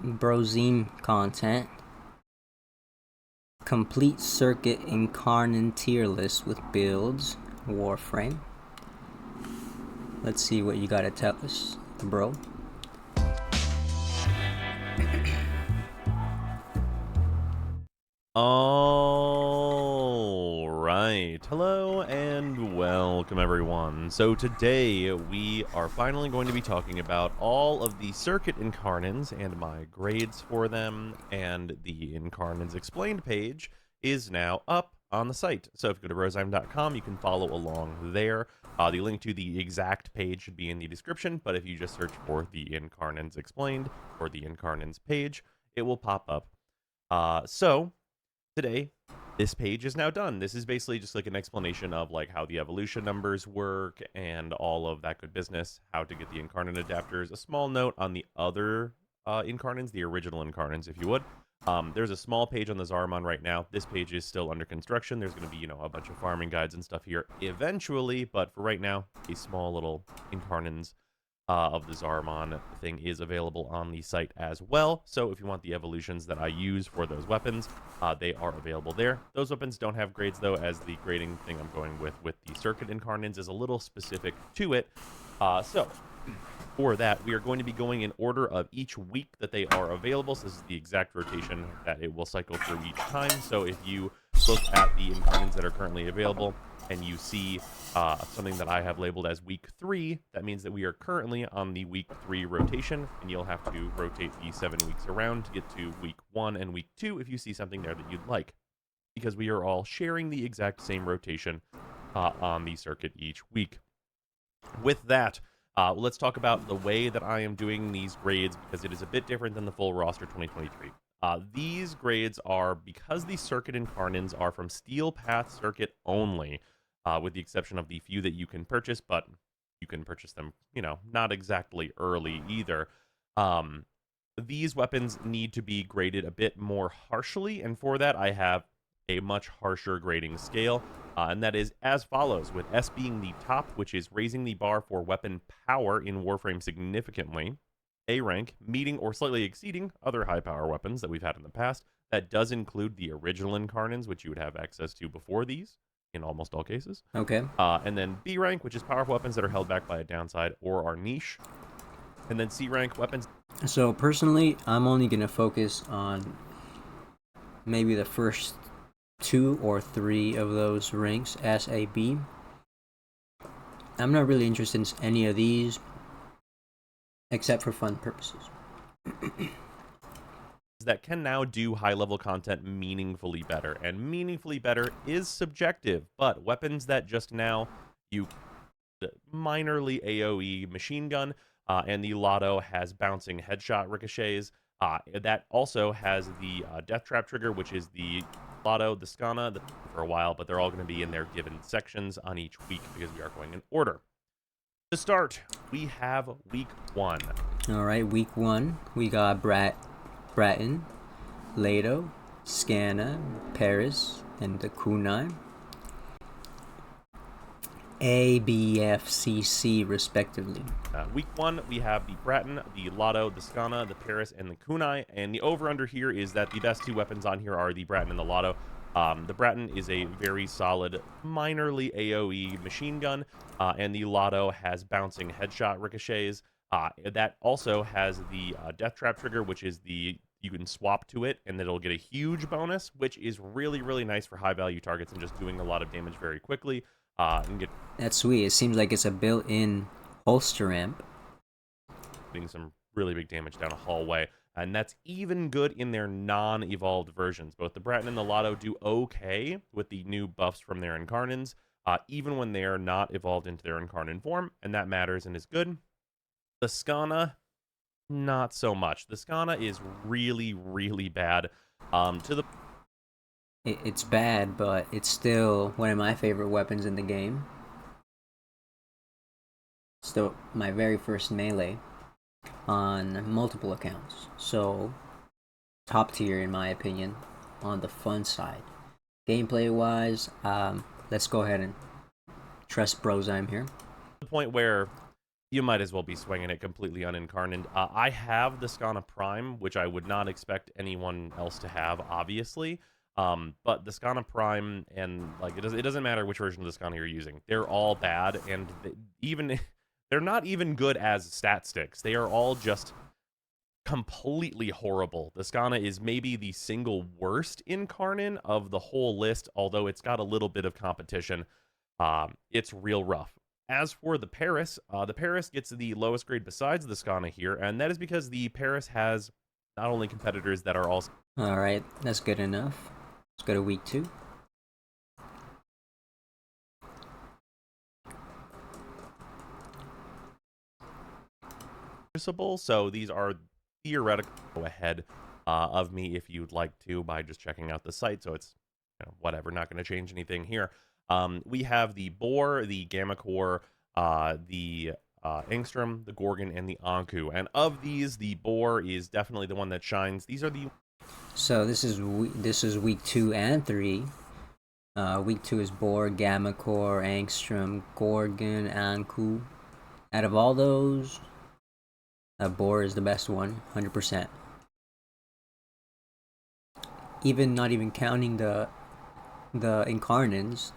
Brozine content. Complete circuit Incarnon tier list with builds. Warframe. Let's see what you gotta tell us, bro. All right. Hello and welcome, everyone. So today we are finally going to be talking about all of the circuit Incarnons and my grades for them, and the Incarnons Explained page is now up on the site. So if you go to rosheim.com, you can follow along there. The link to the exact page should be in the description, but if you just search for the Incarnons Explained or the Incarnons page, it will pop up. Today, this page is now done. This is basically just like an explanation of like how the evolution numbers work and all of that good business, how to get the Incarnon adapters. A small note on the other Incarnons, the original Incarnons, if you would. There's a small page on the Zarmon right now. This page is still under construction. There's going to be, a bunch of farming guides and stuff here eventually, but for right now, a small little Incarnons of the Zarmon thing is available on the site as well. So if you want the evolutions that I use for those weapons, they are available there. Those weapons don't have grades, though, as the grading thing I'm going with the Circuit Incarnons is a little specific to it. So for that, we are going to be going in order of each week that they are available. So this is the exact rotation that it will cycle through each time. So if you look at the Incarnons that are currently available, and you see something that I have labeled as week 3, that means that we are currently on the week 3 rotation, and you'll have to rotate the 7 weeks around to get to week 1 and week 2 if you see something there that you'd like, because we are all sharing the exact same rotation on the circuit each week. With that, let's talk about the way that I am doing these grades, because it is a bit different than the full roster 2023. These grades are, because the circuit Incarnons are from Steel Path circuit only, with the exception of the few that you can purchase, but you can purchase them, not exactly early either. These weapons need to be graded a bit more harshly, and for that I have a much harsher grading scale, and that is as follows, with S being the top, which is raising the bar for weapon power in Warframe significantly. A rank, meeting or slightly exceeding other high power weapons that we've had in the past. That does include the original Incarnons, which you would have access to before these, in almost all cases. Okay. And then B rank, which is powerful weapons that are held back by a downside or are niche. And then C rank weapons. So personally, I'm only gonna focus on maybe the first 2 or 3 of those ranks, S, A, B. I'm not really interested in any of these, except for fun purposes. That can now do high-level content meaningfully better, and meaningfully better is subjective, but weapons that just now you minorly AoE machine gun, and the Lotto has bouncing headshot ricochets. That also has the death trap trigger, which is the Lotto, the Skana for a while, but they're all going to be in their given sections on each week because we are going in order. To start, we have week 1. All right, week 1, we got Bratton, Lato, Skana, Paris, and the Kunai. A, B, F, C, C, respectively. Week 1, we have the Bratton, the Lotto, the Skana, the Paris, and the Kunai. And the over-under here is that the best 2 weapons on here are the Bratton and the Lotto. The Bratton is a very solid, minorly AoE machine gun, and the Lotto has bouncing headshot ricochets. That also has the death trap trigger, which is you can swap to it, and it'll get a huge bonus, which is really, really nice for high-value targets and just doing a lot of damage very quickly. That's sweet. It seems like it's a built-in holster amp. Getting some really big damage down a hallway. And that's even good in their non-evolved versions. Both the Bratton and the Lotto do okay with the new buffs from their Incarnons, even when they are not evolved into their Incarnon form, and that matters and is good. The Skana, not so much. The Skana is really, really bad. It's bad, but it's still one of my favorite weapons in the game. Still my very first melee on multiple accounts. So, top tier in my opinion, on the fun side. Gameplay wise, let's go ahead and trust Brozheim here. The point where you might as well be swinging it completely unincarnate. I have the Skana Prime, which I would not expect anyone else to have, obviously. But the Skana Prime and like it doesn't matter which version of the Skana you're using. They're all bad, and they're not even good as stat sticks. They are all just completely horrible. The Skana is maybe the single worst Incarnon of the whole list, although it's got a little bit of competition. It's real rough. As for the Paris gets the lowest grade besides the Skana here, and that is because the Paris has not only competitors that are also... Alright, that's good enough. Let's go to week 2. So these are theoretical. Go ahead of me if you'd like to by just checking out the site. So it's whatever, not going to change anything here. We have the Boar, the Gamma Core, the Angstrom, the Gorgon, and the Anku. And of these, the Boar is definitely the one that shines. These are the... So this is week 2 and 3. Week 2 is Boar, Gamma Core, Angstrom, Gorgon, Anku. Out of all those, Boar is the best one, 100%. Not even counting the Incarnons.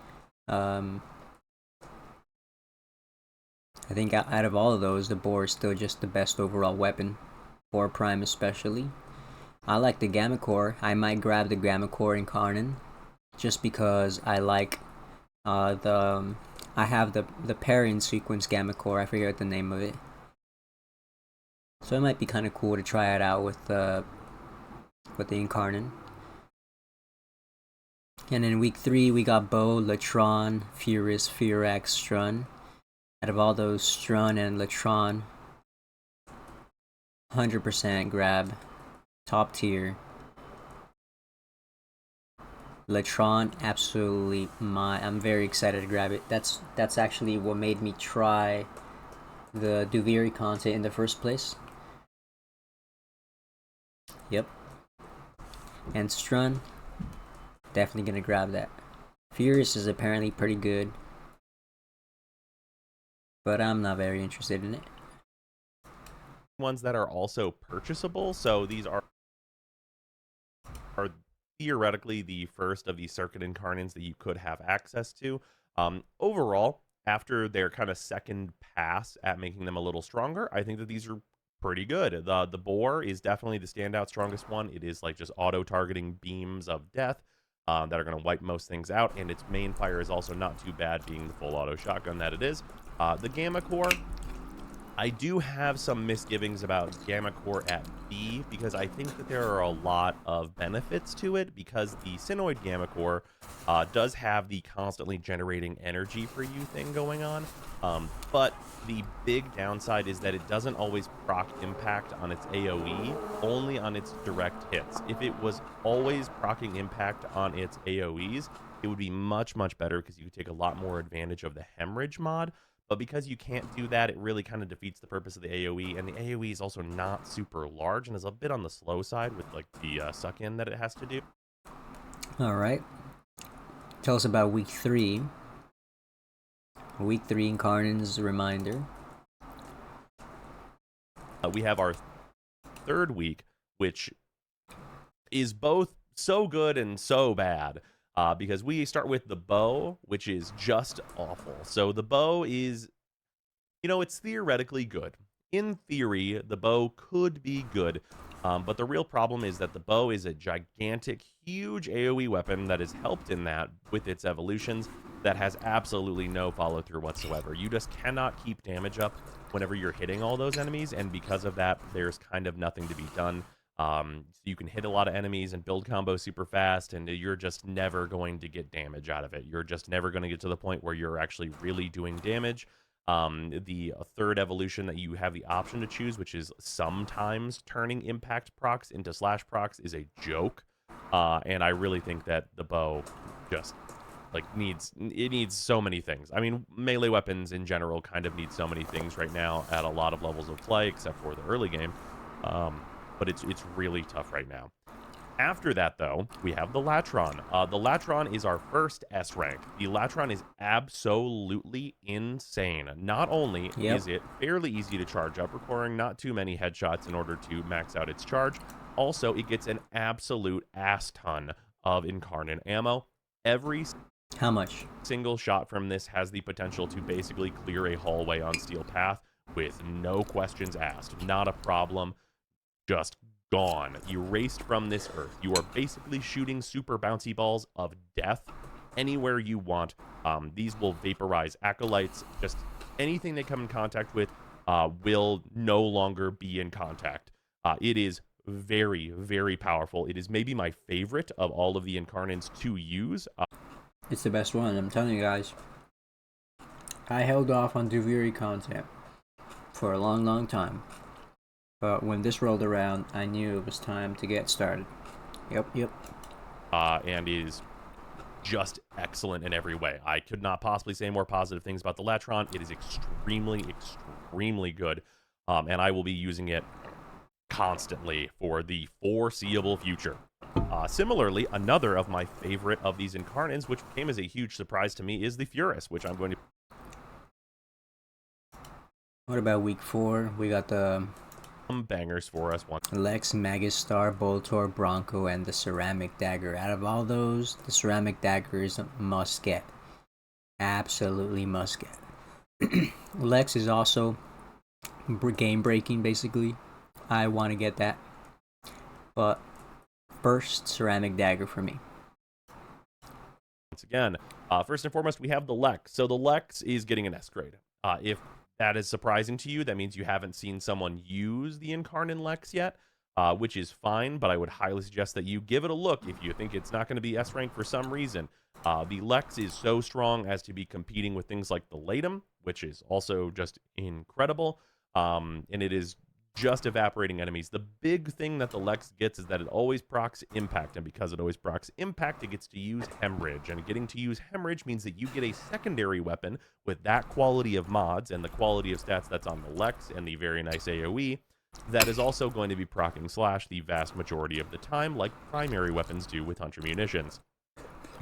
I think out of all of those, the Boar is still just the best overall weapon. Boar Prime especially. I like the Gamma Core. I might grab the Gamma Core Incarnon just because I like I have the pairing sequence Gamma Core. I forget the name of it. So it might be kind of cool to try it out with the Incarnon. And in week 3 we got Bow, Latron, Furus, Firax, Strun. Out of all those, Strun and Latron, 100% grab. Top tier. Latron, absolutely I'm very excited to grab it. That's actually what made me try the Duviri content in the first place. Yep. And Strun, definitely gonna grab that. Furious is apparently pretty good, but I'm not very interested in it. Ones that are also purchasable. So these are theoretically the first of the circuit Incarnons that you could have access to. Overall, after their kind of second pass at making them a little stronger, I think that these are pretty good. The Boar is definitely the standout strongest one. It is like just auto-targeting beams of death that are going to wipe most things out, and its main fire is also not too bad, being the full auto shotgun that it is. The Gamma Core, I do have some misgivings about Gamma Core at B, because I think that there are a lot of benefits to it, because the Synoid Gamma Core does have the constantly generating energy for you thing going on, but the big downside is that it doesn't always proc impact on its AoE, only on its direct hits. If it was always procking impact on its AoEs, it would be much, much better, because you could take a lot more advantage of the Hemorrhage mod. But because you can't do that, it really kind of defeats the purpose of the AoE, and the AoE is also not super large and is a bit on the slow side with like the suck-in that it has to do. Alright. Tell us about week 3. Week 3 Incarnon's reminder. We have our third week, which is both so good and so bad. Because we start with the Bow, which is just awful. So the Bow is, it's theoretically good. In theory, the Bow could be good, but the real problem is that the Bow is a gigantic, huge AoE weapon that is helped in that with its evolutions that has absolutely no follow-through whatsoever. You just cannot keep damage up whenever you're hitting all those enemies, and because of that, there's kind of nothing to be done. So you can hit a lot of enemies and build combos super fast, and you're just never going to get damage out of it. You're just never going to get to the point where you're actually really doing damage. The third evolution that you have the option to choose, which is sometimes turning impact procs into slash procs, is a joke. And I really think that the Bow just needs so many things. I mean, melee weapons in general kind of need so many things right now at a lot of levels of play, except for the early game. But it's really tough right now. After that, though, we have the Latron. The Latron is our first S rank. The Latron is absolutely insane. Not only is it fairly easy to charge up, requiring not too many headshots in order to max out its charge, also it gets an absolute ass ton of Incarnon ammo. Every How much? single shot from this has the potential to basically clear a hallway on Steel Path with no questions asked. Not a problem. Just gone, erased from this earth. You are basically shooting super bouncy balls of death anywhere you want. These will vaporize acolytes. Just anything they come in contact with will no longer be in contact. It is very, very powerful. It is maybe my favorite of all of the Incarnons to use. It's the best one, I'm telling you guys. I held off on Duviri content for a long, long time. But when this rolled around, I knew it was time to get started. Yep. And is just excellent in every way. I could not possibly say more positive things about the Latron. It is extremely, extremely good. And I will be using it constantly for the foreseeable future. Similarly, another of my favorite of these Incarnons, which came as a huge surprise to me, is the Furus, which I'm going to... What about week 4? We got the bangers for us. Lex, Magistar, Boltor, Bronco, and the Ceramic Dagger. Out of all those, the Ceramic Dagger is a must get. Absolutely must get. Lex is also game breaking, basically. I want to get that. But first, Ceramic Dagger for me. Once again, first and foremost, we have the Lex. So the Lex is getting an S grade. If that is surprising to you, that means you haven't seen someone use the Incarnon Lex yet, which is fine, but I would highly suggest that you give it a look if you think it's not going to be S rank for some reason. The Lex is so strong as to be competing with things like the Latum, which is also just incredible, and it is just evaporating enemies. The big thing that the Lex gets is that it always procs impact, and because it always procs impact, it gets to use hemorrhage, and getting to use hemorrhage means that you get a secondary weapon with that quality of mods and the quality of stats that's on the Lex and the very nice AoE that is also going to be proccing slash the vast majority of the time, like primary weapons do with Hunter munitions.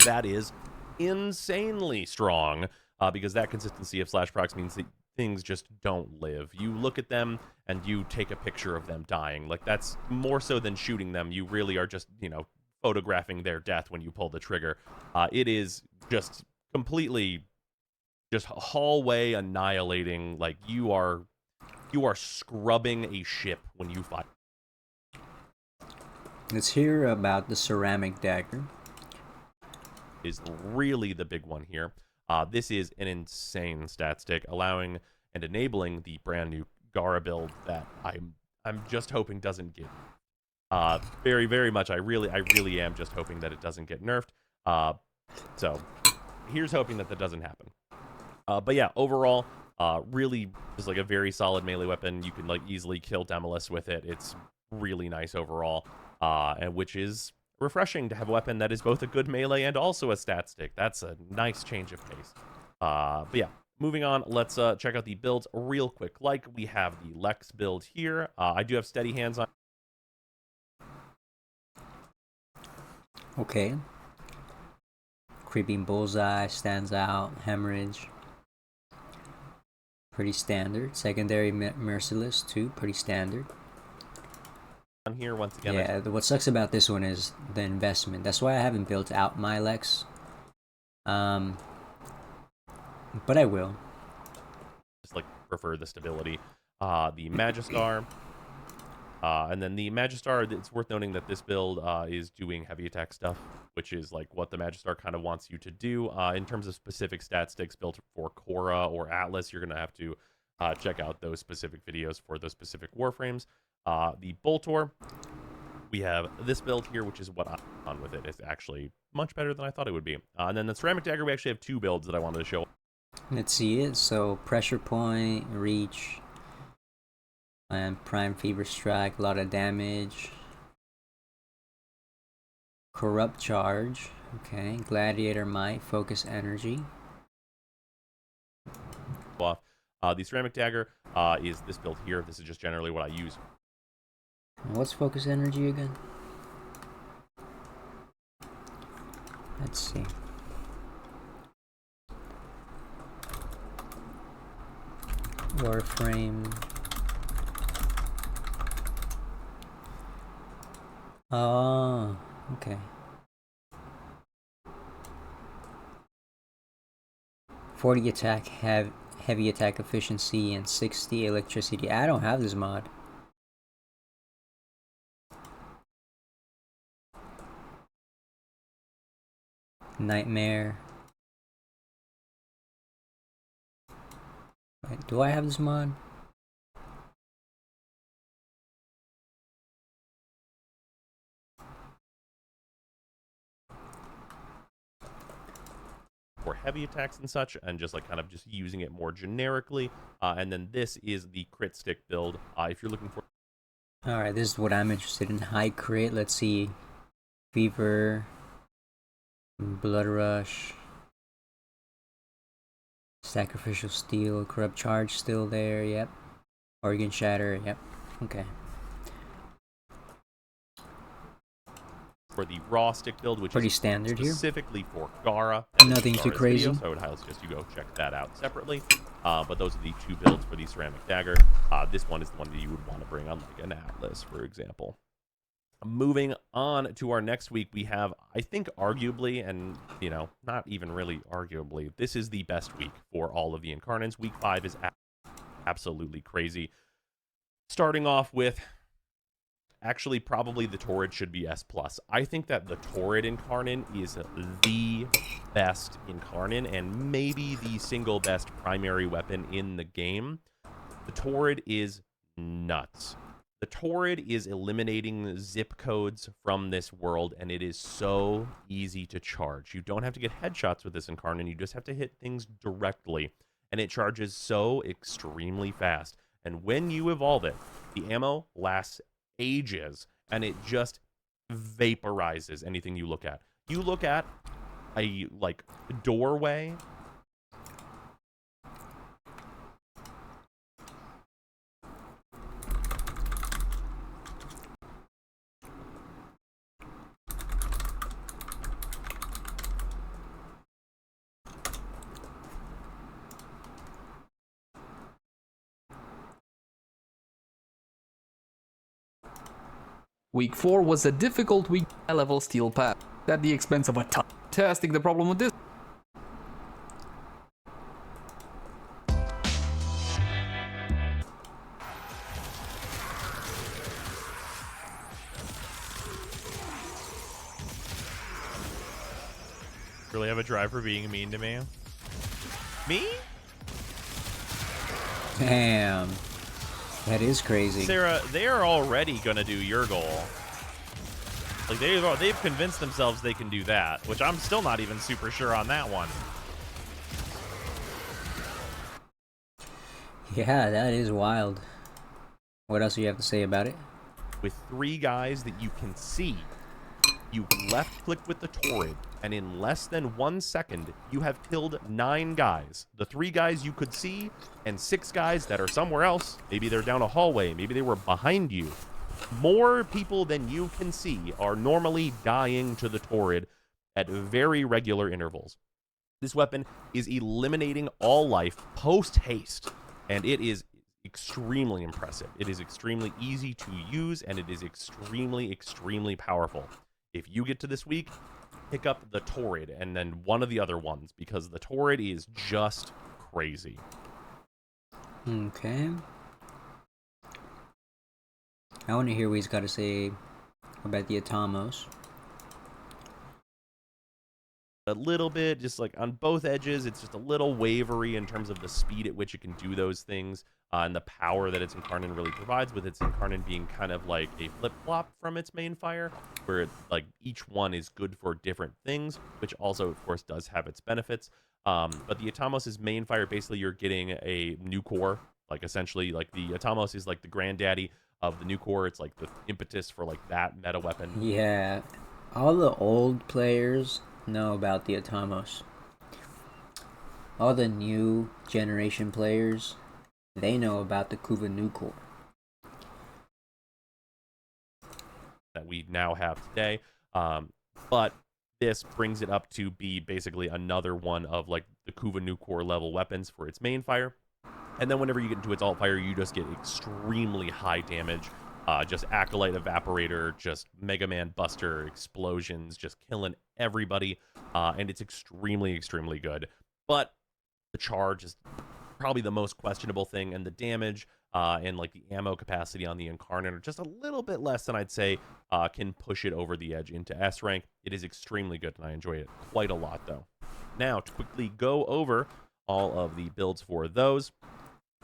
That is insanely strong, because that consistency of slash procs means that things just don't live. You look at them and you take a picture of them dying. Like, that's more so than shooting them. You really are just, photographing their death when you pull the trigger. It is just completely just hallway annihilating. Like, you are scrubbing a ship when you fight. Let's hear about the Ceramic Dagger. Is really the big one here. This is an insane stat stick, allowing and enabling the brand new Gara build that I'm just hoping doesn't get very, very much. I really am just hoping that it doesn't get nerfed. So here's hoping that doesn't happen. But yeah, overall, really just like a very solid melee weapon. You can like easily kill Demolus with it. It's really nice overall, and which is refreshing to have a weapon that is both a good melee and also a stat stick. That's a nice change of pace. But yeah, moving on, let's check out the builds real quick. Like, we have the Lex build here. I do have steady hands on. Okay. Creeping Bullseye stands out. Hemorrhage. Pretty standard. Secondary Merciless too. Pretty standard. On here once again. Yeah, what sucks about this one is the investment. That's why I haven't built out my Lex. But I will. Just like prefer the stability. The Magistar. And then the Magistar, it's worth noting that this build is doing heavy attack stuff, which is like what the Magistar kind of wants you to do. In terms of specific stat sticks built for Korra or Atlas, you're going to have to check out those specific videos for those specific Warframes. The Boltor, we have this build here, which is what I'm on with it. It's actually much better than I thought it would be. And then the Ceramic Dagger, we actually have two builds that I wanted to show. Let's see it. So Pressure Point, Reach, and Prime Fever Strike, a lot of damage. Corrupt Charge, okay. Gladiator Might, Focus Energy. Off. The Ceramic Dagger is this build here. This is just generally what I use. What's Focus Energy again? Let's see. Warframe. Oh, okay. 40 attack, heavy attack efficiency, and 60 electricity. I don't have this mod. Nightmare. Wait, do I have this mod? For heavy attacks and such, and just like kind of just using it more generically. And then this is the crit stick build. If you're looking for... Alright, this is what I'm interested in. High crit, let's see. Fever. Blood Rush. Sacrificial Steel. Corrupt Charge still there, yep. Organ Shatter, yep. Okay. For the raw stick build, which Pretty is standard here. specifically for Gara. Nothing too crazy. Video, so I would highly suggest you go check that out separately. But those are the two builds for the ceramic dagger. This one is the one that you would want to bring on like an Atlas, for example. Moving on to our next week, we have, I think, arguably, and, you know, not even really arguably, this is the best week for all of the Incarnons. Week 5 is absolutely crazy. Starting off with, actually, probably the Torrid should be S+. I think that the Torrid Incarnon is the best Incarnon, and maybe the single best primary weapon in the game. The Torrid is nuts. The Torrid is eliminating zip codes from this world, and it is so easy to charge. You don't have to get headshots with this Incarnon. You just have to hit things directly, and it charges so extremely fast. And when you evolve it, the ammo lasts ages, and it just vaporizes anything you look at. You look at a, like, doorway... Week 4 was a difficult week. High-level steel path at the expense of a ton. Testing the problem with this. Really have a drive for being mean to me? Me? Damn. That is crazy. Sarah, they are already going to do your goal. Like, they've convinced themselves they can do that, which I'm still not even super sure on that one. Yeah, that is wild. What else do you have to say about it? With 3 guys that you can see, you left-click with the Torrid, and in less than 1 second, you have killed 9 guys. The 3 guys you could see, and 6 guys that are somewhere else. Maybe they're down a hallway. Maybe they were behind you. More people than you can see are normally dying to the Torrid at very regular intervals. This weapon is eliminating all life post-haste, and it is extremely impressive. It is extremely easy to use, and it is extremely, extremely powerful. If you get to this week, pick up the Torrid and then one of the other ones, because the Torrid is just crazy. Okay. I want to hear what he's got to say about the Atomos. A little bit, just like on both edges, it's just a little wavery in terms of the speed at which it can do those things, and the power that its Incarnon really provides, with its Incarnon being kind of like a flip-flop from its main fire, where it, like, each one is good for different things, which also, of course, does have its benefits. But the Atomos' main fire, basically you're getting a new core, like essentially, like the Atomos is like the granddaddy of the new core. It's like the impetus for like that meta weapon. Yeah, all the old players know about the Atomos. All the new generation players, they know about the Kuva new core that we now have today. But This brings it up to be basically another one of like the Kuva Nukor level weapons for its main fire. And then whenever you get into its alt fire, you just get extremely high damage. Just Acolyte Evaporator, just Mega Man Buster, explosions, just killing everybody. And it's extremely, extremely good. But the charge is probably the most questionable thing, and the damage and like the ammo capacity on the Incarnon are just a little bit less than I'd say can push it over the edge into S rank. It is extremely good, and I enjoy it quite a lot, though. Now, to quickly go over all of the builds for those,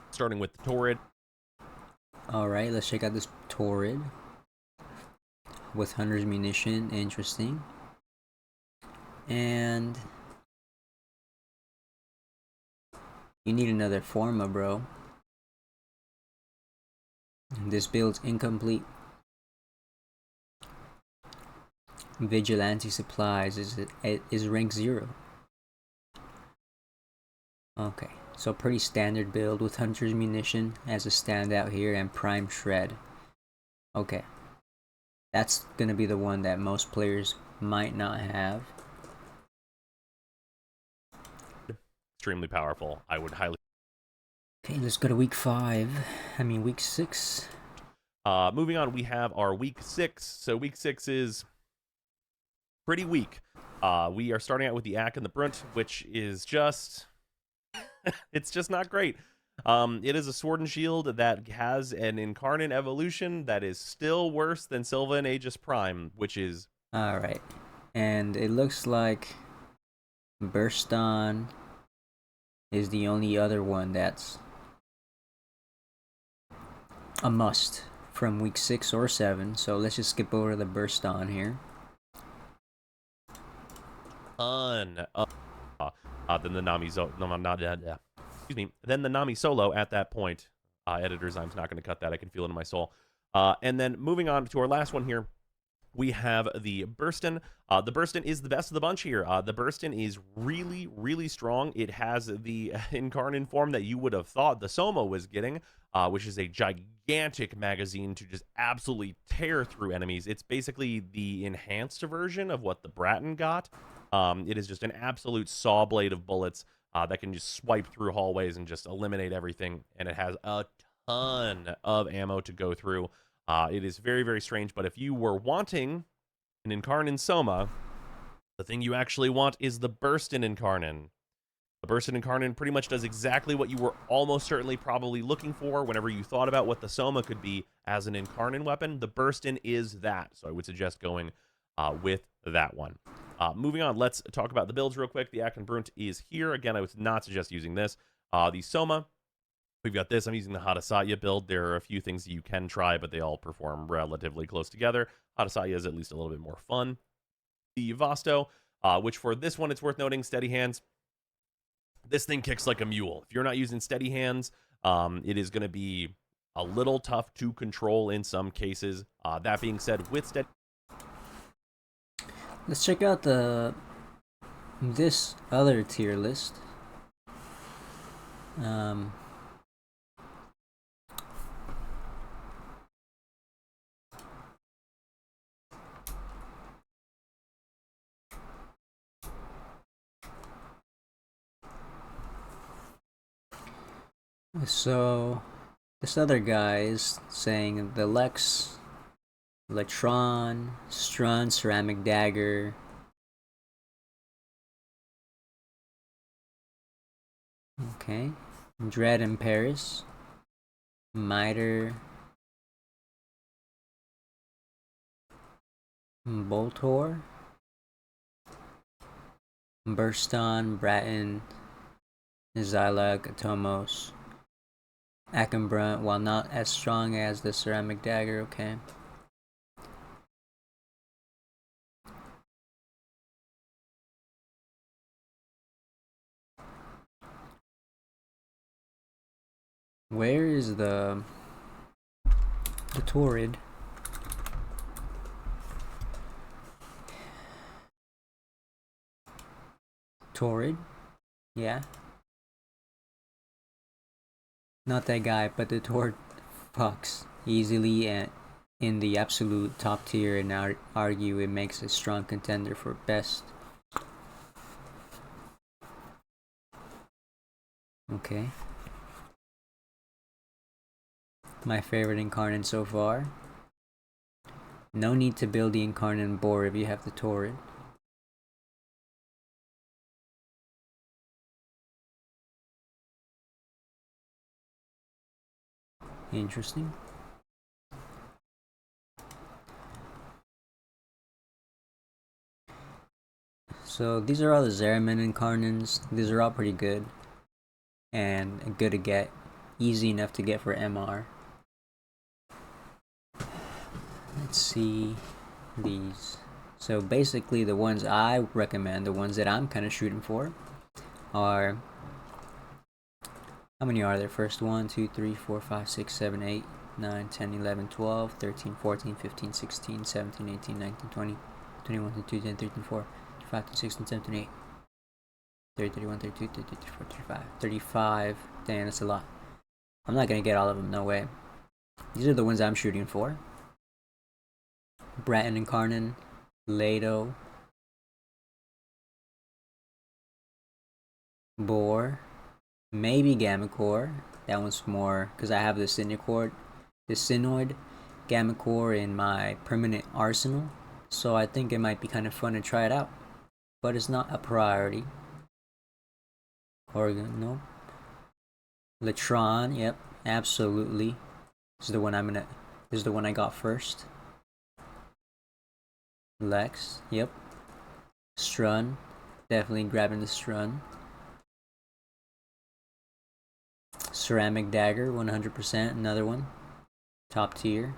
starting with the Torrid. Alright, let's check out this Torrid with Hunter's Munition. Interesting. And you need another Forma, bro. This build's incomplete. Vigilante Supplies is rank 0. Okay, so pretty standard build with Hunter's Munition as a standout here and Prime Shred. Okay, that's gonna be the one that most players might not have. Extremely powerful. I would highly. Okay, let's go to week 6. Moving on, we have our week 6. So week 6 is pretty weak. We are starting out with the Ack and the Brunt, which is just it's just not great. It is a sword and shield that has an Incarnon evolution that is still worse than Silva and Aegis Prime, which is alright. And it looks like Burston is the only other one that's a must from week 6 or 7. So let's just skip over the Burston here. Then the Nami then the Nami Solo at that point. Editors, I'm not going to cut that. I can feel it in my soul. And then moving on to our last one here, we have the Burston. The Burston is the best of the bunch here. The Burston is really, really strong. It has the Incarnon form that you would have thought the Soma was getting, which is a gigantic magazine to just absolutely tear through enemies. It's basically the enhanced version of what the Bratton got. It is just an absolute saw blade of bullets that can just swipe through hallways and just eliminate everything. And it has a ton of ammo to go through. It is very, very strange, but if you were wanting an Incarnon Soma, the thing you actually want is the Burston Incarnon. The Burston Incarnon pretty much does exactly what you were almost certainly probably looking for whenever you thought about what the Soma could be as an Incarnon weapon. The Burston is that, so I would suggest going with that one. Moving on, let's talk about the builds real quick. The Ack and Brunt is here. Again, I would not suggest using this. The Soma, we've got this. I'm using the Hadasatya build. There are a few things that you can try, but they all perform relatively close together. Hadasatya is at least a little bit more fun. The Vasto, which for this one, it's worth noting, steady hands. This thing kicks like a mule. If you're not using steady hands, it is going to be a little tough to control in some cases. That being said, with steady... Let's check out this other tier list. So this other guy is saying the Lex, Electron, Strun, Ceramic Dagger. Okay. Dread in Paris. Miter. Boltor. Burston, Bratton, Zylag, Atomos. Ack and Brunt, while not as strong as the Ceramic Dagger, okay. Where is the Torrid? Torrid? Yeah. Not that guy, but the Torrid fucks easily and in the absolute top tier, and I argue it makes a strong contender for best. Okay. My favorite Incarnon so far. No need to build the Incarnon boar if you have the Torrid. Interesting. So these are all the Zeraman Incarnons. These are all pretty good. And good to get. Easy enough to get for MR. Let's see these. So basically the ones I recommend, the ones that I'm kind of shooting for, are... How many are there? First 1, 2, 3, 4, 5, 6, 7, 8, 9, 10, 11, 12, 13, 14, 15, 16, 17, 18, 19, 20, 21, 22, 23, 24, 25, 16, 17, 18, 30, 31, 32, 33, 34, 35. 35. Damn, that's a lot. I'm not gonna get all of them, no way. These are the ones I'm shooting for. Bratton Incarnon, Lado, Boar, maybe Gammacore. That one's more because I have the Synoid Gammacore in my permanent arsenal, so I think it might be kind of fun to try it out, but it's not a priority. Oregon, no. Latron, yep, absolutely. This is the one This is the one I got first. Lex, yep. Strun, definitely grabbing the Strun. Ceramic Dagger, 100%, another one. Top tier.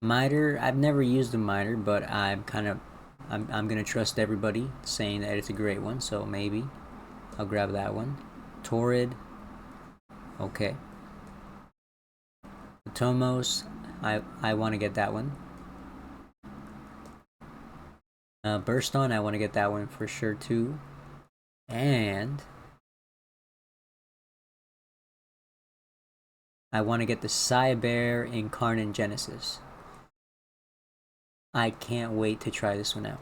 Miter, I've never used a Miter, but I'm gonna trust everybody saying that it's a great one, so maybe I'll grab that one. Torrid, okay. Tomos, I want to get that one. Burst On, I want to get that one for sure too. And I want to get the Cyber Incarnon Genesis. I can't wait to try this one out.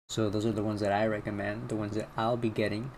So those are the ones that I recommend, the ones that I'll be getting.